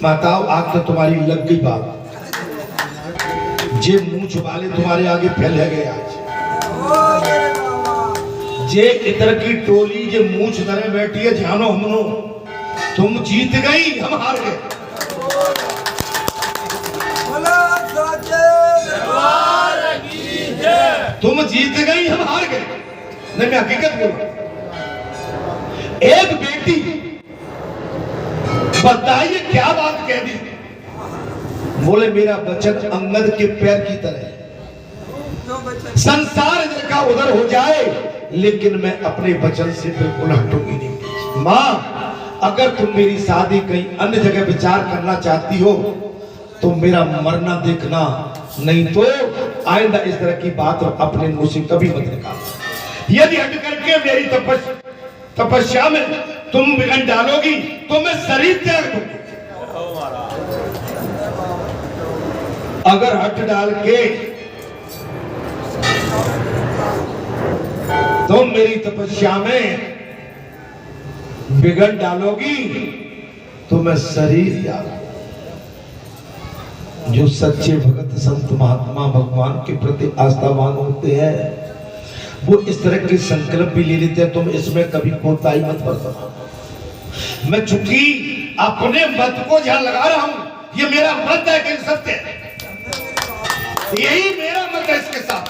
माताओं आज तो तुम्हारी लग गई बात। जे मूछ वाले तुम्हारे आगे फैल गए आज। जे इधर की टोली जे मूछ धरे बैठी है जानो हमनो, तुम जीत गई हम हार गए। तुम जीत गई हम हार गए। नहीं मैं हकीकत बोलूं, एक बेटी बताइए क्या बात कह दी। बोले मेरा वचन अंगद के पैर की तरह है, संसार इधर का उधर हो जाए लेकिन मैं अपने वचन से बिल्कुल हटूंगी नहीं। मां अगर तुम मेरी शादी कहीं अन्य जगह विचार करना चाहती हो तो मेरा मरना देखना, नहीं तो आइंदा इस तरह की बात अपने मुंह से कभी मत निकाल। यदि हट करके मेरी तपस्या में तुम विघ्न डालोगी तो मैं शरीर त्याग दूंगी। अगर हट डाल के तुम मेरी तपस्या में विघ्न डालोगी तो मैं शरीर त्याग। जो सच्चे भगत संत महात्मा भगवान के प्रति आस्थावान होते हैं वो इस तरह के संकल्प भी ले लेते हैं। तुम इसमें कभी कोताही मत बरतना। मैं चूंकि अपने मत को जहां लगा रहा हूं, ये मेरा मत है कि सत्य है, यही मेरा मत है। इसके साथ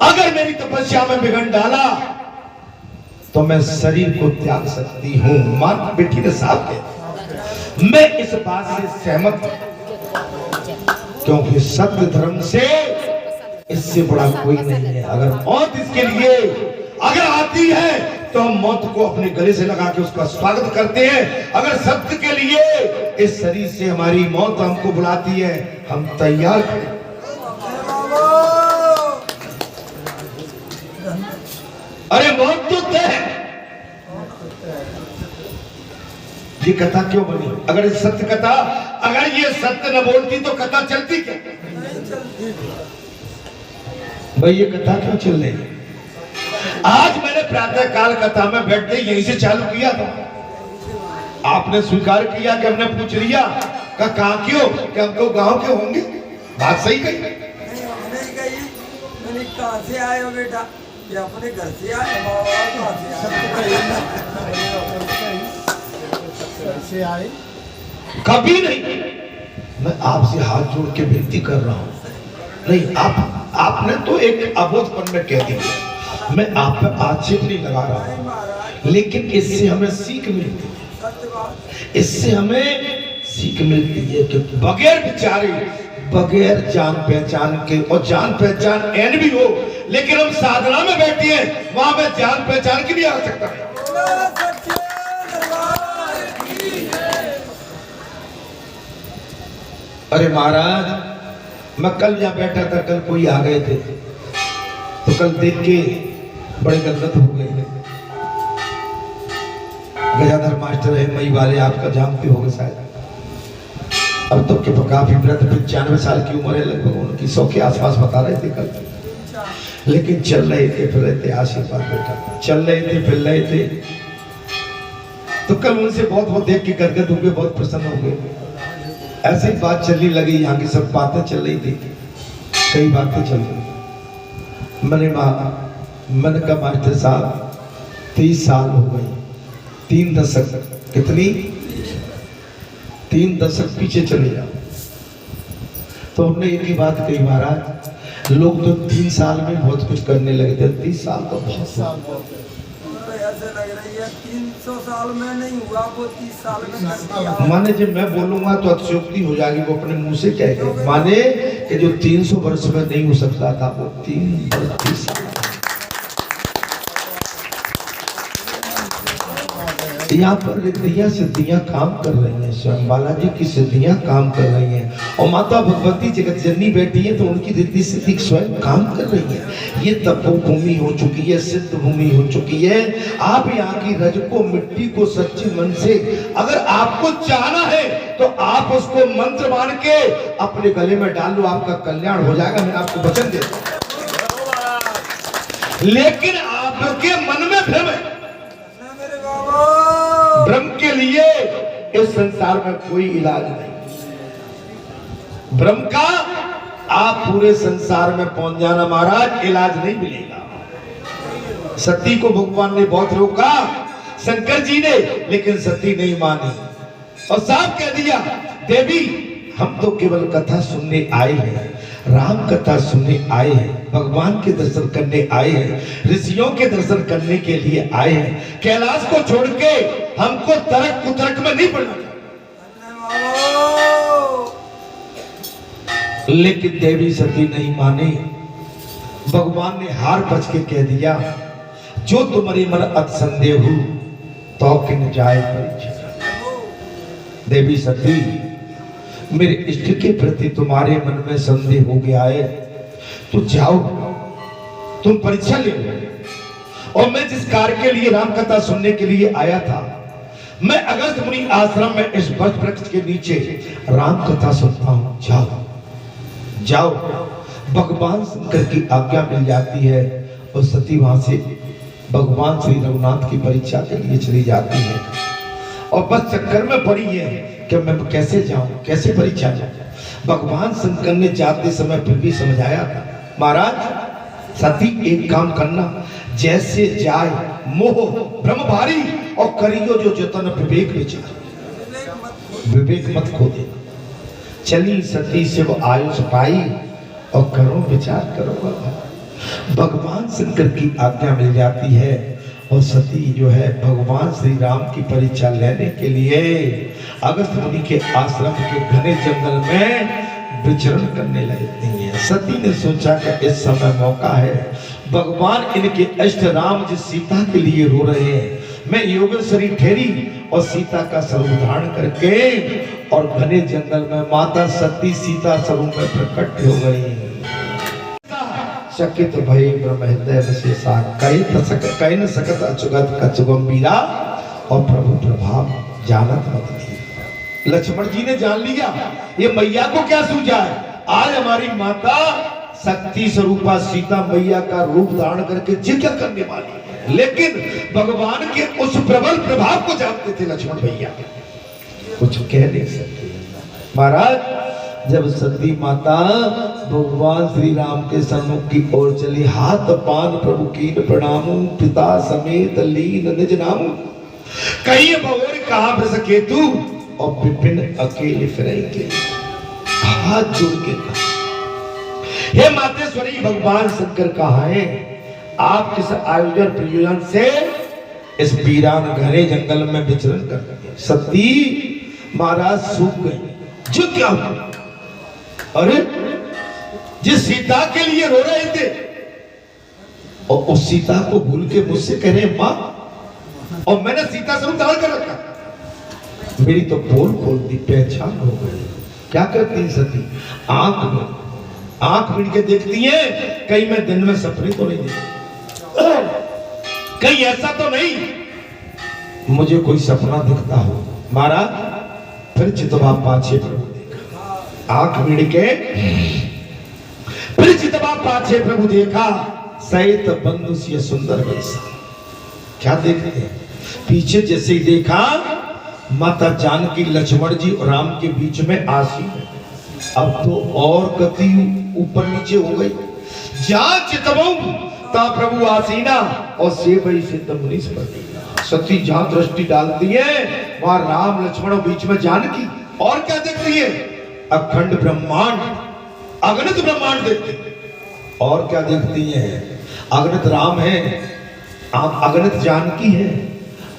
अगर मेरी तपस्या में विघ्न डाला तो मैं शरीर को त्याग सकती हूं। मां बेटी ने साफ कहा, मैं इस बात से सहमत हूं क्योंकि सत्य धर्म से इससे बड़ा कोई नहीं है। अगर मौत इसके लिए अगर आती है तो हम मौत को अपने गले से लगा के उसका स्वागत करते हैं। अगर सत्य के लिए इस शरीर से हमारी मौत हमको बुलाती है, हम तैयार हैं। अरे मौत तो तय है। ये कथा क्यों बनी? अगर सत्य कथा, अगर ये सत्य न बोलती तो कथा चलती क्या? भाई ये कथा क्यों चल रही है? आज मैंने प्रातः काल कथा में बैठते यहीं से चालू किया था। आपने स्वीकार किया कि हमने पूछ लिया का कहां क्यों, कि हमको गांव के होंगे। बात सही कही। मैंने कहां से आए हो बेटा? ये अपने घर से आए। से आए कभी नहीं। मैं आपसे हाथ जोड़ के विनती कर रहा हूं, नहीं आपने तो एक अबोधपन में कह दिया। मैं आप पर आक्षेप नहीं लगा रहा हूं, लेकिन इससे हमें सीख मिलती है। इससे हमें सीख मिलती है कि बगैर विचारे, बगैर जान पहचान के, और जान पहचान एन भी हो लेकिन हम साधना में बैठे हैं, वहां में जान पहचान की भी आवश्यकता है। अरे महाराज मैं कल यहाँ बैठा था, कल कोई आ गए थे तो कल देख के बड़े गदगद हो गए। गजाधर मास्टर है मई वाले, आपका जानते होंगे शायद। अब तो के काफी वृद्ध, 95 साल की उम्र है लगभग उनकी, 100 के आसपास बता रहे थे कल। लेकिन चल रहे थे फिर रहे थे, आशीर्वाद बेटा, चल रहे थे फिर रहे थे। तो कल उनसे बहुत देख के गदगद हो गए, बहुत प्रसन्न हो गए। ऐसी बात चलने लगी, यहाँ की सब बातें चल रही थी, कई बातें चल रही। मैंने कहा मास्टर साहब 30 साल हो गई, 3 दशक, कितनी 3 दशक पीछे चले जाओ। तो हमने एक ही बात कही, महाराज लोग तो 3 साल में बहुत कुछ करने लगे थे, 30 साल तो बहुत ऐसे लग रही है 300 साल में नहीं हुआ वो 30 साल में कर दिया। माने जब मैं बोलूंगा तो अतिशयोक्ति हो जाएगी, वो अपने मुंह से कहेंगे। माने कि जो 300 वर्ष में नहीं हो सकता था वो 30 साल। यहाँ पर रिद्धियां सिद्धियां काम कर रही हैं, स्वयं बालाजी की सिद्धियां काम कर रही हैं, और माता भगवती जगत जननी बैठी है तो उनकी रिद्धि सिद्धि स्वयं काम कर रही है। ये तपोभूमि हो चुकी है, सिद्ध भूमि हो चुकी है। आप यहाँ की रज को, मिट्टी को सच्चे मन से अगर आपको चाहना है तो आप उसको मंत्र मान के अपने गले में डाल लो, आपका कल्याण हो जाएगा। मैं आपको वचन देता हूं। लेकिन आपके मन में भ्रम है, इस संसार में कोई इलाज नहीं। ब्रह्म का आप पूरे संसार में पहुंच जाना महाराज, इलाज नहीं मिलेगा। सती को भगवान ने बहुत रोका, शंकर जी ने, लेकिन सती नहीं मानी और साफ कह दिया, देवी हम तो केवल कथा सुनने आए हैं, राम कथा सुनने आए हैं, भगवान के दर्शन करने आए हैं, ऋषियों के दर्शन करने के लिए आए हैं। कैलाश को छोड़ के हमको तर्क कुतर्क में नहीं पड़ना। लेकिन देवी सती नहीं मानी। भगवान ने हार बच के कह दिया, जो तुम्हारी मन अत संदेह हो तो किन जाए परीक्षा। देवी सती, मेरे इष्ट के प्रति तुम्हारे मन में संदेह हो गया है तो जाओ, तुम परीक्षा ले लो। और मैं जिस कार्य के लिए राम कथा सुनने के लिए आया था, मैं अगस्त मुनि आश्रम में इस वृक्ष के नीचे राम कथा सुनता हूं। जाओ जाओ। भगवान शंकर की आज्ञा मिल जाती है और सती वहां से भगवान श्री रघुनाथ की परीक्षा के लिए चली जाती है। और बस चक्कर में पड़ी है कि मैं कैसे जाऊं, कैसे परीक्षा जाऊं। भगवान शंकर ने जाते समय फिर भी समझाया था, महाराज सती एक काम करना, जैसे जाए मोह भ्रम भारी और करियो जो जतन विवेक विचार, विवेक मत खो दे। चली सती से वो आयुष पाई और करो विचार करो। भगवान शंकर की आज्ञा मिल जाती है और सती जो है भगवान श्री राम की परीक्षा लेने के लिए अगस्त मुनि के आश्रम के घने जंगल में विचरण करने लगती है। सती ने सोचा कि इस समय मौका है, भगवान इनके इष्ट राम जिस सीता के लिए रो रहे हैं, मैं योगेश्वरी ठहरी और सीता का स्वरूप धारण करके और घने जंगल में माता सती सीता स्वरूप में प्रकट हो गई। चकित भय ब्रह्म हृदय विशेषा, कई न सकत अचुगत कचुगंभीरा, और प्रभु प्रभाव जानत मत नहीं। लक्ष्मण जी ने जान लिया ये मैया को क्या सूझा है, आज हमारी माता शक्ति स्वरूपा सीता मैया का रूप धारण करके जिक्र करने वाली है। लेकिन भगवान के उस प्रबल प्रभाव को जानते थे लक्ष्मण भैया, कुछ कह नहीं सकते। महाराज जब सती माता भगवान श्री राम के सम्मुख की ओर चली, हाथ पान प्रभु कीन प्रणामू, पिता समेत लीन निज नामू, कहीं भवर कहा बस केतु और विपिन अकेले फिरेंगे। हाथ जोड़ के कहा, हे मातेश्वरी भगवान शंकर कहाँ है, आप किस आयोजन प्रयोजन से इस वीरान घने जंगल में विचरण कर रहे हैं। सती महाराज सूख गए, जो क्या हुआ, अरे जिस सीता के लिए रो रहे थे और उस सीता को भूल के मुझसे कह रहे मां, और मैंने सीता स्वरूप धारण कर रखा। मेरी तो पोल खोल दी, पहचान हो गई। क्या करती सती, आंख मिल के देखती है, कहीं मैं दिन में सपने तो नहीं देखती, कहीं ऐसा तो नहीं मुझे कोई सपना दिखता हो। महाराज फिर चितवा पाछे प्रभु देखा, आंख मिल के फिर चितवा पाछे प्रभु देखा, सहित बंधु से सुंदर वैसा। क्या देखते हैं, पीछे जैसे ही देखा माता जानकी लक्ष्मण जी और राम के बीच में आसीन है। अब तो और गति ऊपर नीचे हो गई, जा चितवऊ ता प्रभु आसीना और सेवई सिद्ध मुनीस पर। सती जहां दृष्टि डालती है वहां राम लक्ष्मण बीच में जानकी, और क्या देखती है, अखंड ब्रह्मांड, अगणित ब्रह्मांड देखती है। और क्या देखती है, अगणित राम है, अगणित जानकी है,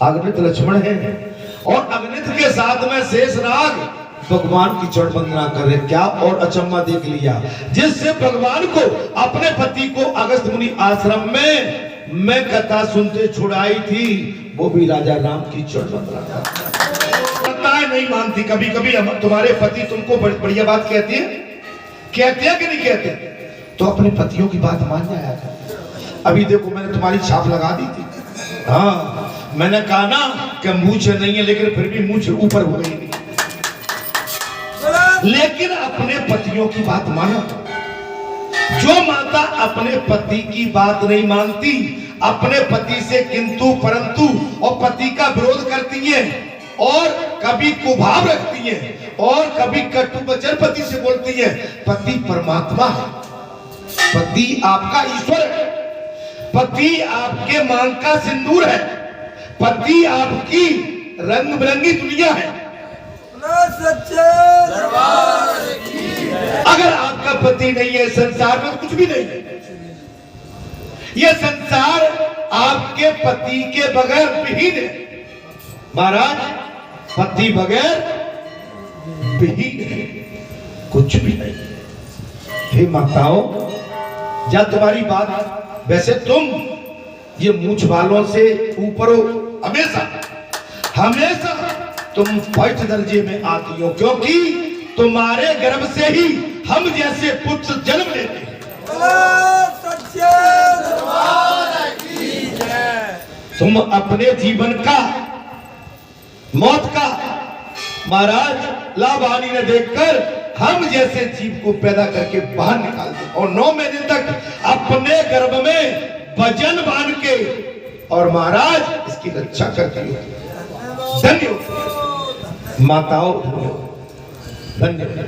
अगणित लक्ष्मण है, और अगणित के साथ में शेष नाग भगवान की चरण वंदना कर रहे। क्या और अचम्मा देख लिया, जिससे भगवान को अपने पति को अगस्त मुनि आश्रम में मैं कथा सुनते छुड़ाई थी, वो भी राजा राम की चरण वंदना करता है। नहीं मानती, कभी कभी हम तुम्हारे पति तुमको बढ़िया बात कहती है कि नहीं कहते, तो अपने पतियों की बात मान जाया कर। अभी देखो मैंने तुम्हारी छाप लगा दी थी, हाँ मैंने कहा ना कि मूछ नहीं है, लेकिन फिर भी मूछ ऊपर हो गई। लेकिन अपने पतियों की बात माना। जो माता अपने पति की बात नहीं मानती, अपने पति से किंतु परंतु और पति का विरोध करती है, और कभी कुभाव रखती हैं और कभी कटु वचन पति से बोलती हैं। पति परमात्मा है, पति आपका ईश्वर है, पति आपके मांग का सिंदूर है, पति आपकी रंग बिरंगी दुनिया है। सच्चे दरबार की जय। अगर आपका पति नहीं है, संसार में कुछ भी नहीं है। यह संसार आपके पति के बगैर विहीन है महाराज, पति बगैर विहीन है, कुछ भी नहीं है। हे माताओं, जब तुम्हारी बात, वैसे तुम ये मूछ वालों से ऊपर हो, हमेशा हमेशा तुम फर्स्ट दर्जे में आती हो, क्योंकि तुम्हारे गर्भ से ही हम जैसे पुत्र जन्म लेते हैं। सच्चे दरबार की जय। तुम अपने जीवन का, मौत का महाराज लाभ हानि न देखकर हम जैसे जीव को पैदा करके बाहर निकालते और 9 महीने तक अपने गर्भ में वजन बांध के और महाराज इसकी रक्षा करती हो। धन्य हो माताओं, धन्य हो।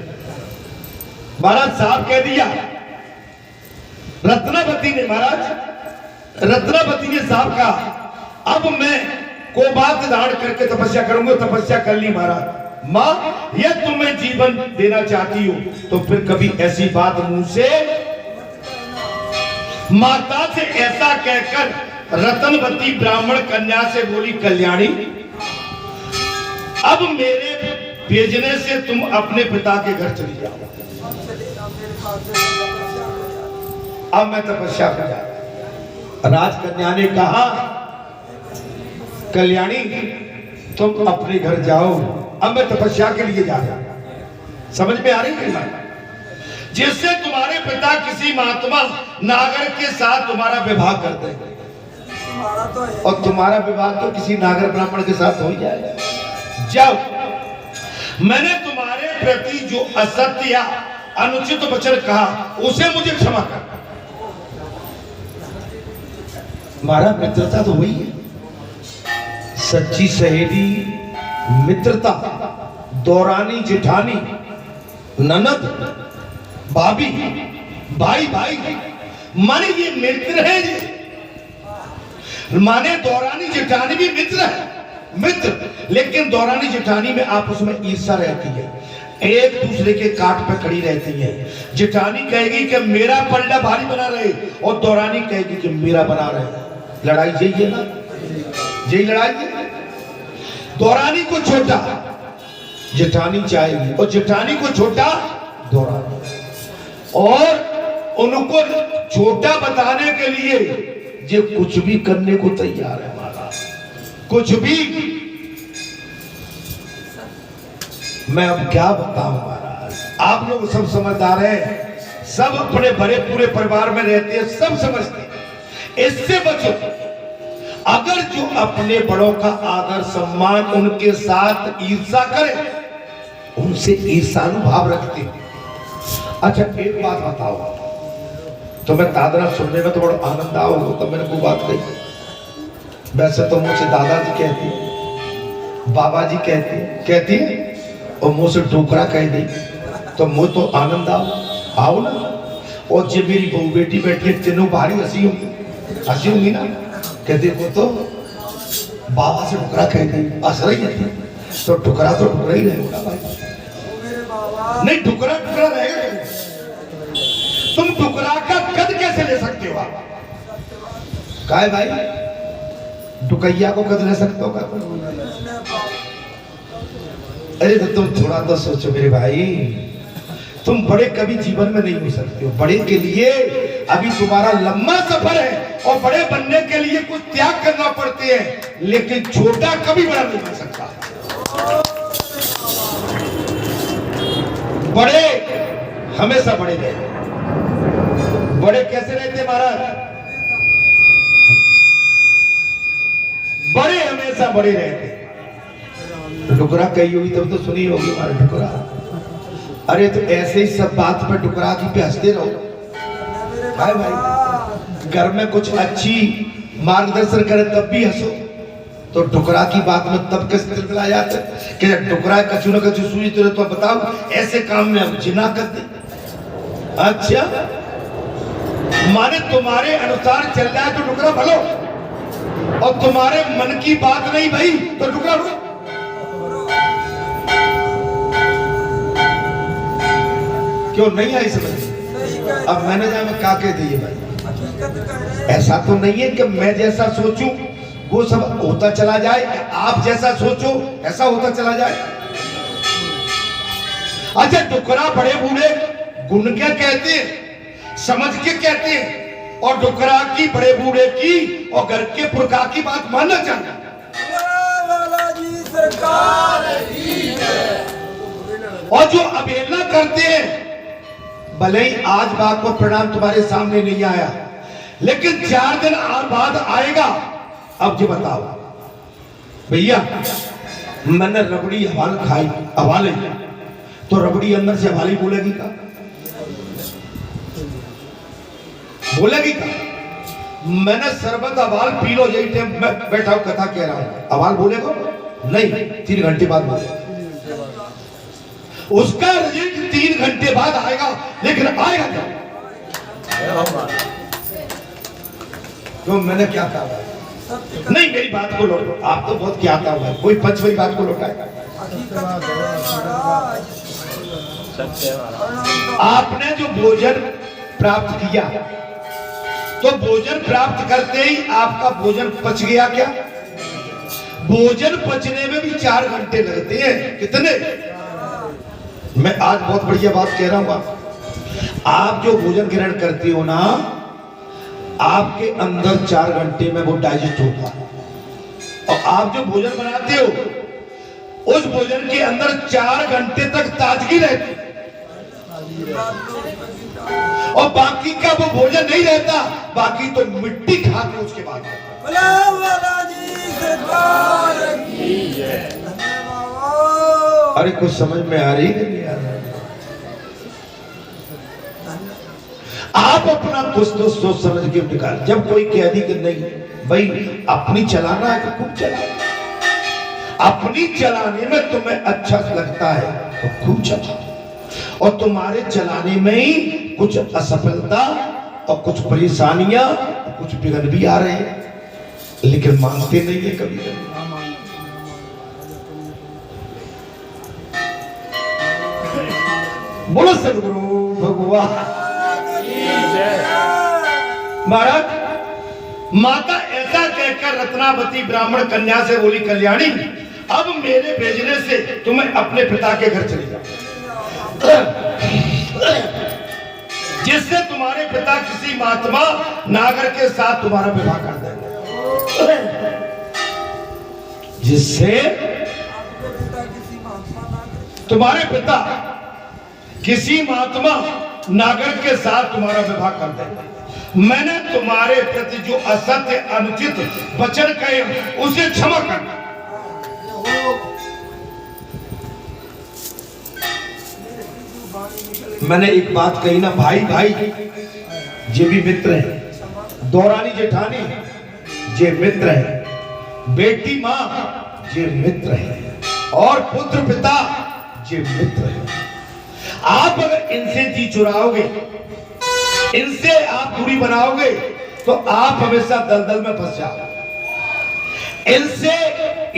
महाराज साहब कह दिया, रत्नावती ने, महाराज रत्नावती ने साहब कहा अब मैं को बात धारण करके तपस्या करूंगा। तपस्या कर ली महाराज। माँ ये तुम्हें जीवन देना चाहती हो तो फिर कभी ऐसी बात मुंह से, माता से ऐसा कहकर रत्नवती ब्राह्मण कन्या से बोली, कल्याणी अब मेरे भेजने से तुम अपने पिता के घर चली जाओ। अब मैं तपस्या कर जा। राजकन्या ने कहा, कल्याणी तुम अपने घर जाओ, अब मैं तपस्या के लिए जा रहा हूं। समझ में आ रही है? जिससे तुम्हारे पिता किसी महात्मा नागर के साथ तुम्हारा विवाह कर देंगे और तुम्हारा विवाह तो किसी नागर ब्राह्मण के साथ हो ही जाएगा। जब मैंने तुम्हारे प्रति जो असत्य या अनुचित वचन कहा उसे मुझे क्षमा कर। हमारा मित्रता तो वही है, सच्ची सहेली मित्रता, दौरानी जेठानी ननद भाभी भाई भाई माने ये मित्र है। ये माने दौरानी जेठानी भी मित्र है, मित्र, लेकिन दौरानी जेठानी में आपस में ईर्ष्या रहती है, एक दूसरे के काट पे खड़ी रहती है। जेठानी कहेगी कि मेरा पल्ला भारी बना रहे और दौरानी कहेगी कि मेरा बना रहे। लड़ाई यही है ना, यही लड़ाई है। दौरानी को छोटा जेठानी चाहेगी और जेठानी को छोटा दौरानी, और उनको छोटा बताने के लिए ये कुछ भी करने को तैयार है महाराज, कुछ भी। मैं अब क्या बताऊं महाराज, आप लोग सब समझदार हैं, सब अपने बड़े पूरे परिवार में रहते हैं, सब समझते हैं। इससे बचो, अगर जो अपने बड़ों का आदर सम्मान, उनके साथ ईर्ष्या करे, उनसे ईर्ष्यानुभाव रखते हैं। अच्छा एक बात बताओ, तो मैं दादरा सुनने में तो बड़ा आनंद आओ, तो मैंने वो बात कही। वैसे तो मुझसे दादाजी कहती, बाबा जी कहती है और मुंह से टोकरा कह दी तो मुझे तो आनंद आओ ना। और जब मेरी बहू बेटी बैठी है, तीनों भारी हंसी होंगी ना, कहते को तो बाबा से टुकड़ा कह दी, हंस रही है तो टुकड़ा ही रहेगा भाई। नहीं टुकड़ा रहेगा, तुम टुकड़ा का कद कैसे ले सकते हो आप? काय भाई टुकैया को कद ले सकते हो क्या? अरे तो तुम थोड़ा तो सोचो मेरे भाई, तुम बड़े कभी जीवन में नहीं हो सकते हो। बड़े के लिए अभी तुम्हारा लंबा सफर है और बड़े बनने के लिए कुछ त्याग करना पड़ते हैं, लेकिन छोटा कभी बड़ा नहीं बन सकता। बड़े हमेशा बड़े रहते। बड़े कैसे रहते महाराज? बड़े हमेशा बड़े रहते। टुकड़ा कही होगी तब तो सुनी होगी हमारा टुकड़ा। अरे तो ऐसे ही सब बात पर टुकड़ा की पे हंसते रहो भाई भाई। घर में कुछ अच्छी मार्गदर्शन करे तब भी हंसो, तो डुकरा की बात में तब कैसे दिलमिला जाते कि डुकरा कछु न कछु सूझी तो बताओ ऐसे काम में हम जिना कर दे। अच्छा माने तुम्हारे अनुसार चल जाए तो डुकरा भलो, और तुम्हारे मन की बात नहीं भाई तो डुकरा भलो। क्यों नहीं आई समझ? अब मैंने जाए मैं क्या कह दी भाई, ऐसा तो नहीं है कि मैं जैसा सोचूं वो सब होता चला जाए, आप जैसा सोचो ऐसा होता चला जाए। अच्छा डुकरा बड़े बूढ़े गुण क्या कहते हैं, समझ के कहते हैं, और डुकरा की बड़े बूढ़े की और घर के पुरखा की बात मानना चाहिए। और जो अवहेलना करते हैं, भले ही आज बात को परिणाम तुम्हारे सामने नहीं आया, लेकिन 4 दिन बाद आएगा। अब जो बताओ भैया, मैंने रबड़ी हवाल खाई, हवाले तो रबड़ी अंदर से हवाली बोलेगी का? बोलेगी का? मैंने शरबत हवाल पी लो, यही टाइम मैं बैठा हूं कथा कह रहा हूं, हवाल बोलेगा नहीं? 3 घंटे बाद बोले, उसका रिजल्ट 3 घंटे बाद आएगा, लेकिन आएगा क्या? तो मैंने क्या कहा? नहीं मेरी बात को लौटो, आप तो बहुत क्या था हुआ, कोई पच मेरी बात को लौटाएगा। आपने जो भोजन प्राप्त किया, तो भोजन प्राप्त करते ही आपका भोजन पच गया क्या? भोजन पचने में भी 4 घंटे लगते हैं। कितने? मैं आज बहुत बढ़िया बात कह रहा हूं। आप जो भोजन ग्रहण करते हो ना, आपके अंदर 4 घंटे में वो डाइजेस्ट होता है, और आप जो भोजन बनाते हो उस भोजन के अंदर 4 घंटे तक ताजगी रहती है, और बाकी का वो भोजन नहीं रहता, बाकी तो मिट्टी खाते उसके बाद। अरे कुछ समझ में आ रही है नहीं आ रही? आप अपना कुछ तो सोच समझ के निकाल। जब कोई कह दी कि नहीं भाई अपनी चलाना है तो खूब चलाओ, अपनी चलाने में तुम्हें अच्छा लगता है तो खूब चलाओ, और तुम्हारे चलाने में ही कुछ असफलता और कुछ परेशानियां, कुछ बिगड़ भी आ रहे हैं, लेकिन मानते नहीं है कभी कभी। बोलो सदगुरु भगवान महाराज। माता ऐसा कहकर रत्नावती ब्राह्मण कन्या से बोली, कल्याणी अब मेरे भेजने से तुम्हें अपने पिता के घर चले जाओ, जिससे तुम्हारे पिता किसी महात्मा नागर के साथ तुम्हारा विवाह कर देंगे, जिससे तुम्हारे पिता किसी महात्मा नागर के साथ तुम्हारा विवाह कर देंगे। मैंने तुम्हारे प्रति जो असत्य अनुचित वचन कहे उसे क्षमा करना। मैंने एक बात कही ना, भाई भाई ये भी मित्र है, दौरानी जेठानी ये मित्र है, बेटी माँ ये मित्र है, और पुत्र पिता ये मित्र है। आप अगर इनसे जी चुराओगे, इनसे आप दूरी बनाओगे, तो आप हमेशा दलदल में फंस जाओगे। इनसे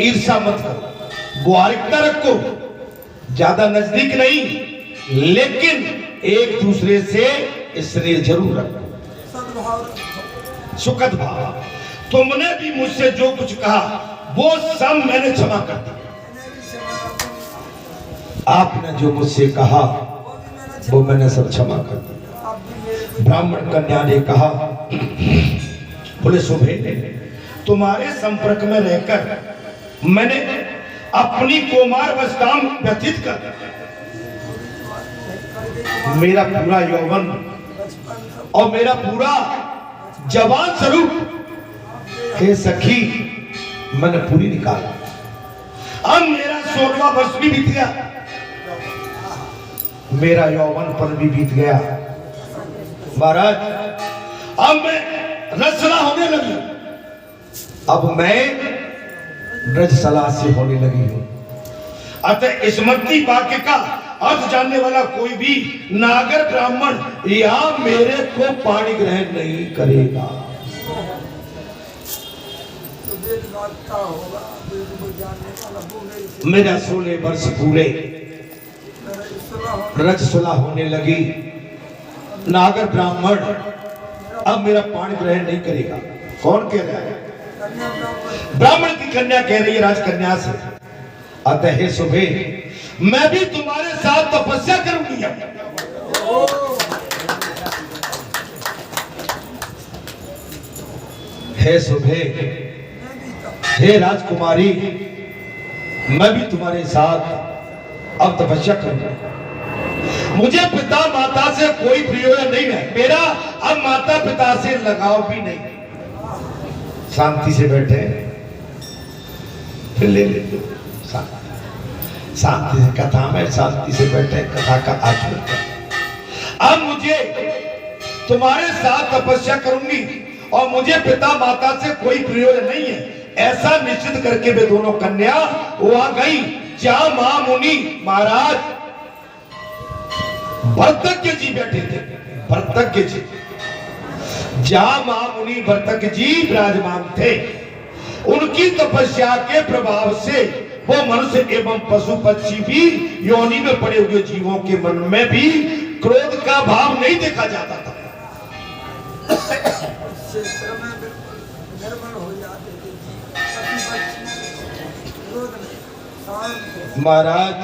ईर्ष्या मत करो, बुआरिकता रखो, ज्यादा नजदीक नहीं, लेकिन एक दूसरे से स्नेह जरूर रखो, सुखद भाव। तुमने भी मुझसे जो कुछ कहा वो सब मैंने क्षमा कर दिया, आपने जो मुझसे कहा वो मैंने सब क्षमा कर दिया। ब्राह्मण कन्या ने कहा, बोले शोभे तुम्हारे संपर्क में रहकर मैंने अपनी कुमार अवस्था व्यतीत कर मेरा पूरा यौवन और मेरा पूरा जवान स्वरूप हे सखी मैंने पूरी निकाला। अब मेरा 16वां वर्ष भी बीत गया, मेरा यौवन पल भी बीत गया महाराज। अब मैं रचना होने लगी, अब मैं ब्रज सलाह से होने लगी हो। अतः इस मत्ती वाक्य का अर्थ जानने वाला कोई भी नागर ब्राह्मण या मेरे को पाणी ग्रहण नहीं करेगा। तो वेद वाक्ता होगा, वेद को जानने वाला वो मेरे से मेरा 16 वर्ष पूरे, मेरा इसला होने ब्रज सलाह होने लगी, नागर ब्राह्मण अब मेरा पाणी ग्रहण नहीं करेगा। कौन कह रहा है? कन्या ब्राह्मण ब्राह्मण की कन्या कह रही है राजकन्या से। अतः हे सुबे, मैं भी तुम्हारे साथ तपस्या करूंगी। हे सुबे, हे राजकुमारी, मैं भी तुम्हारे साथ अब तपस्या करूंगा। मुझे पिता माता से कोई प्रयोजन नहीं है, मेरा अब माता पिता से लगाव भी नहीं। शांति से बैठे, फिर ले लो शांति से कथा में, शांति से बैठे, कथा का आचरण करें। अब मुझे तुम्हारे साथ तपस्या करूंगी और मुझे पिता माता से कोई प्रयोजन नहीं है, ऐसा निश्चित करके वे दोनों कन्या वहां गई जहां मां मुनि महाराज भर्तज्ञ जी बैठे थे। भर्तज्ञ जी, जहां मां मुनि भर्तज्ञ जी विराजमान थे, उनकी तपस्या के प्रभाव से वो मनुष्य एवं पशु पक्षी भी योनि में पड़े हुए जीवों के मन में भी क्रोध का भाव नहीं देखा जाता था। क्षेत्र में निर्मल हो जाते थे जी, पशु पक्षी क्रोध में शांत। महाराज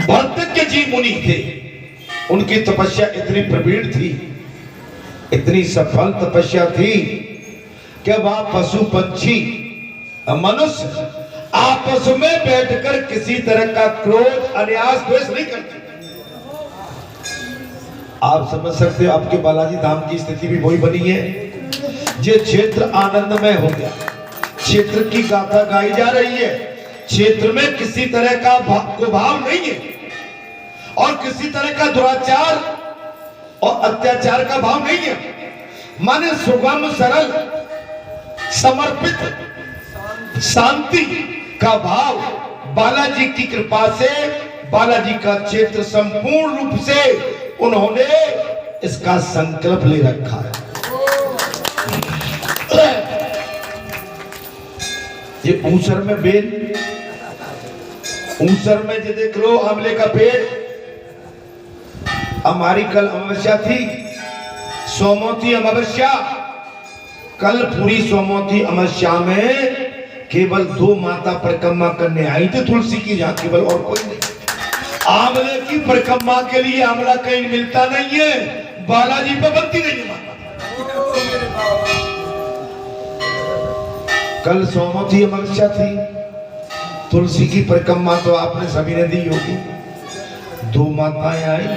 भर्तज्ञ जी मुनि थे, उनकी तपस्या इतनी प्रवीण थी, इतनी सफल तपस्या थी कि वह पशु पक्षी मनुष्य आपस में बैठकर किसी तरह का क्रोध अनायास द्वेष नहीं करते। आप समझ सकते हो, आपके बालाजी धाम की स्थिति भी वही बनी है। ये क्षेत्र आनंदमय हो गया, क्षेत्र की गाथा गाई जा रही है, क्षेत्र में किसी तरह का भाव नहीं है और किसी तरह का दुराचार और अत्याचार का भाव नहीं है। माने सुगम सरल समर्पित शांति का भाव बालाजी की कृपा से, बालाजी का क्षेत्र संपूर्ण रूप से उन्होंने इसका संकल्प ले रखा है। ये ऊसर में बेल, ऊसर में जो देख लो आंवले का पेड़। हमारी कल अमावस्या थी, सोमवती अमावस्या। कल पूरी सोमवती अमावस्या में केवल 2 माता परिक्रमा करने आई थी तुलसी की, जहां केवल और कोई नहीं। आंवले की परिक्रमा के लिए आंवला कहीं मिलता नहीं है, बालाजी पे बनती नहीं है माता। कल सोमवती अमावस्या थी, तुलसी की परिक्रमा तो आपने सभी ने दी होगी। 2 माताएं आई,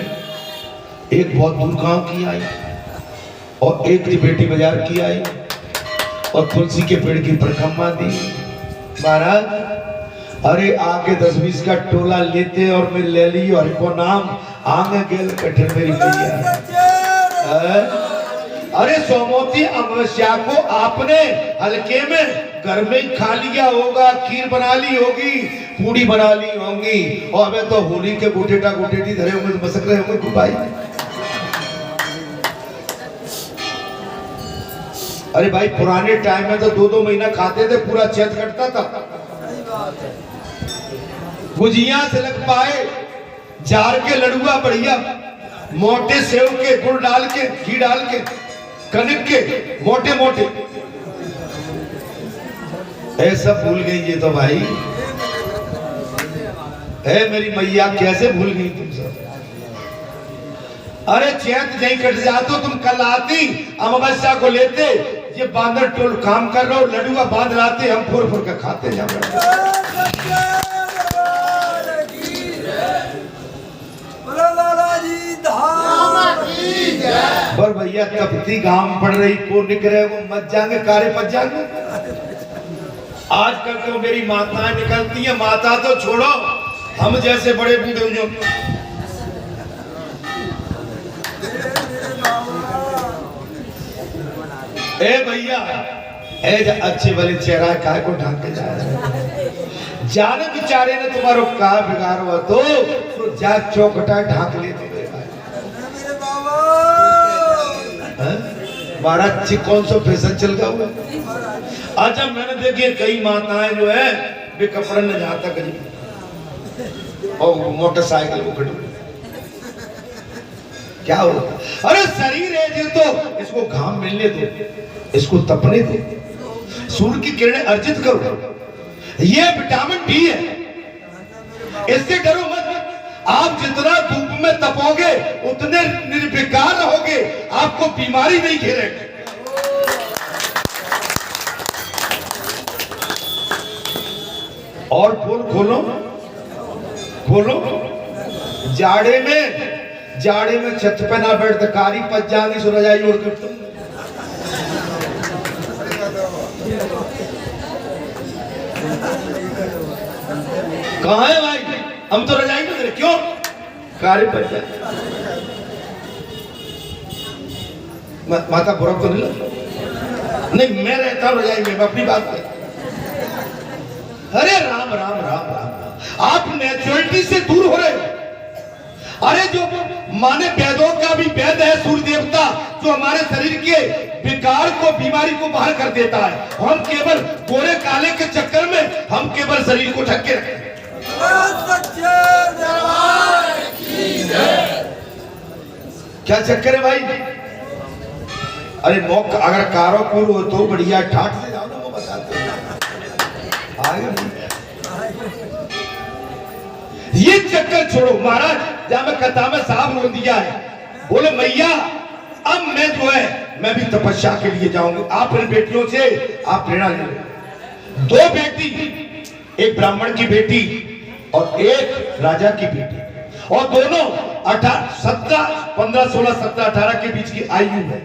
एक बहुत दूर गांव की आई और एक बेटी बाजार की आई और तुलसी के पेड़ की परिक्रमा दी। महाराज, अरे आके 10-20 का टोला लेते और मैं ले ली और को नाम आगे गेल कठिन मेरी भैया। अरे सोमवती अमावस्या को आपने हल्के में घर में ही खा लिया होगा, खीर बना ली होगी, पूड़ी बना ली होंगी, और अबे तो होली के गुटेटा गुटेटी धरे होंगे तो बसक रहे होंगे भाई। अरे भाई, पुराने टाइम में तो 2-2 महीना खाते थे, पूरा चैत कटता था। गुजिया से लग पाए, जार के लड़ुआ बढ़िया, मोटे सेव के, गुड़ डाल के, घी डाल के, कनक के मोटे मोटे, ऐसा भूल गई ये तो भाई। है मेरी मैया, कैसे भूल गई तुम सब। अरे चैत नहीं कट जातो, तुम कल आती अमावस्या को लेते, ये बांदर टोल काम कर रहा हो, लडुआ बांध लाते, हम फुर फुर कर खाते जा। पर भैया तपती घाम पड़ रही को निकले वो मत जाएंगे, कारे पच जाएंगे। आजकल तो मेरी माताएं निकलती हैं, माता तो छोड़ो, हम जैसे बड़े बूढ़े जो ए भैया, अच्छे भले चेहरा काय को ढांक के जाए जाने बेचारे ने तुम्हारो का बिगाड़ हुआ तो जा चौकटा ढांक ले तो मेरे बाबा महाराज जी कौन सा फैशन चल गया हुआ अच्छा मैंने देखी कई माताएं जो है वे कपड़े न जाता कहीं और मोटरसाइकिल को खड़ी क्या हो अरे शरीर है जो तो इसको घाम मिलने दो इसको तपने दो सूर्य की किरणें अर्जित करो ये विटामिन डी है इससे डरो मत आप जितना धूप में तपोगे उतने निर्विकार रहोगे आपको बीमारी नहीं घेरेगी और फूल खोलो खोलो जाड़े में छत पे ना बैठ कारी पच जाएंगी सो रजाई ओढ़ के तुम कहाँ है भाई हम तो रजाई में तेरे क्यों कारी पच जाए माता बुरा तो नहीं लगा नहीं मैं रहता हूं रजाई में अपनी बात कर अरे राम राम राम राम आप नेचुरलिटी से दूर हो रहे हो अरे जो माने वेदों का भी वेद है सूर्य देवता जो हमारे शरीर के विकार को बीमारी को बाहर कर देता है हम केवल गोरे काले के चक्कर में हम केवल शरीर को ढक के रखते हैं क्या चक्कर है भाई अरे मौका अगर कारोपुर हो तो बढ़िया ठाठ से जाओ ना वो बताते ये चक्कर छोड़ो महाराज जहां मैं कथा में साहब बोल दिया है बोले मैया अब मैं जो है मैं भी तपस्या के लिए जाऊंगी आप इन बेटियों से आप प्रेरणा ले दो बेटी एक ब्राह्मण की बेटी और एक राजा की बेटी और दोनों 15-16-17-18 के बीच की आयु है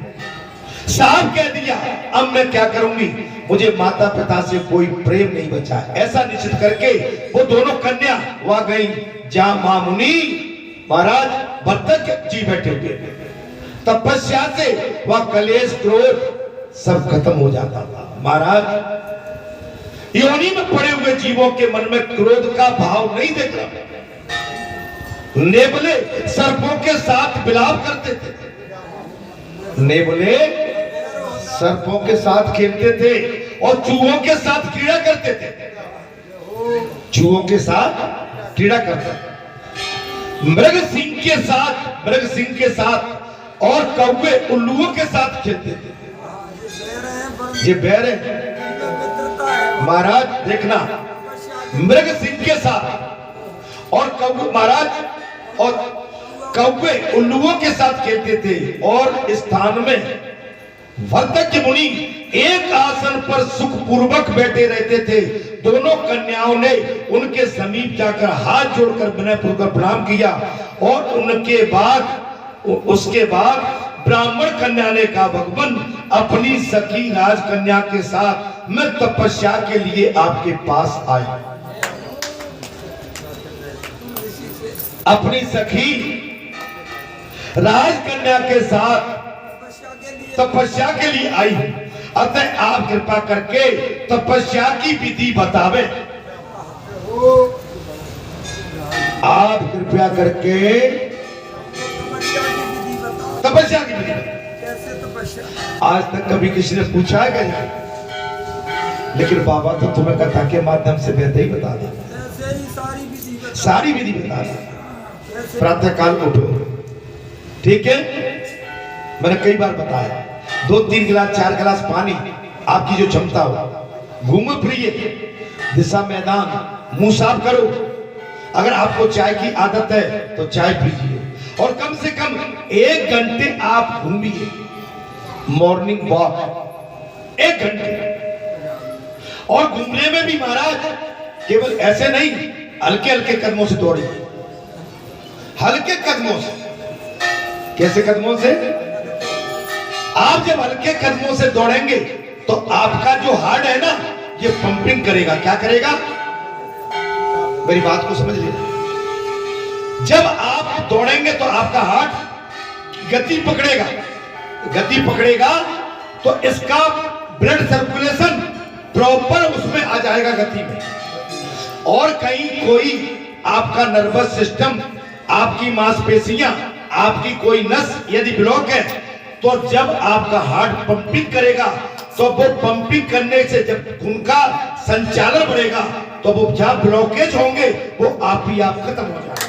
साहब कह दिया अब मैं क्या करूंगी मुझे माता पिता से कोई प्रेम नहीं बचा ऐसा निश्चित करके वो दोनों कन्या वहां गई जहां मां मुनि महाराज भर्तक जी बैठे हुए तपस्या से वह कलेश क्रोध सब खत्म हो जाता था महाराज योनि में पड़े हुए जीवों के मन में क्रोध का भाव नहीं देख रहा नेबले सर्पों के साथ विलाप करते थे नेबले सर्पों के साथ खेलते थे और चूहों के साथ क्रीड़ा करते थे चूहों के साथ क्रीड़ा करते थे मृग सिंह के साथ और कौवे उल्लुओं के साथ खेलते थे ये बैर है महाराज देखना मृग सिंह के साथ और कौवे महाराज और कौवे उल्लुओं के साथ खेलते थे और स्थान में भर्तज्ञ मुनि एक आसन पर सुखपूर्वक बैठे रहते थे दोनों कन्याओं ने उनके समीप जाकर हाथ जोड़कर विनयपूर्वक प्रणाम किया और उसके बाद ब्राह्मण कन्या ने कहा भगवान अपनी सखी राजकन्या के साथ मैं तपस्या के लिए आपके पास आई अपनी सखी राजकन्या के साथ तपस्या के लिए आई हूं अतः आप कृपा करके तपस्या की विधि बतावे आप कृपया करके तपस्या की विधि कैसे तपस्या आज तक कभी किसी ने पूछा है क्या लेकिन बाबा तो तुम्हें कथा के माध्यम से बेहतर ही बता दे ऐसे ही सारी विधि बता दे प्रातः काल उठो ठीक है मैंने कई बार बताया 2-3 गिलास 4 गिलास पानी आपकी जो क्षमता हो घूमो फिरिए दिशा मैदान मुंह साफ करो अगर आपको चाय की आदत है तो चाय पीजिए और कम से कम 1 घंटे आप घूमिए मॉर्निंग वॉक 1 घंटे और घूमने में भी महाराज केवल ऐसे नहीं हल्के हल्के कदमों से दौड़िए हल्के कदमों से कैसे कदमों से आप जब हल्के कदमों से दौड़ेंगे तो आपका जो हार्ट है ना ये पंपिंग करेगा क्या करेगा मेरी बात को समझ लीजिए जब आप दौड़ेंगे तो आपका हार्ट गति पकड़ेगा तो इसका ब्लड सर्कुलेशन प्रॉपर उसमें आ जाएगा गति में। और कहीं कोई आपका नर्वस सिस्टम, आपकी मांसपेशियां, आपकी कोई नस यदि ब्लॉक है, तो जब आपका हार्ट पंपिंग करेगा तो वो पंपिंग करने से जब खून का संचालन बढ़ेगा तो वो जहां ब्लॉकेज होंगे वो आप ही आप खत्म हो जाएंगे।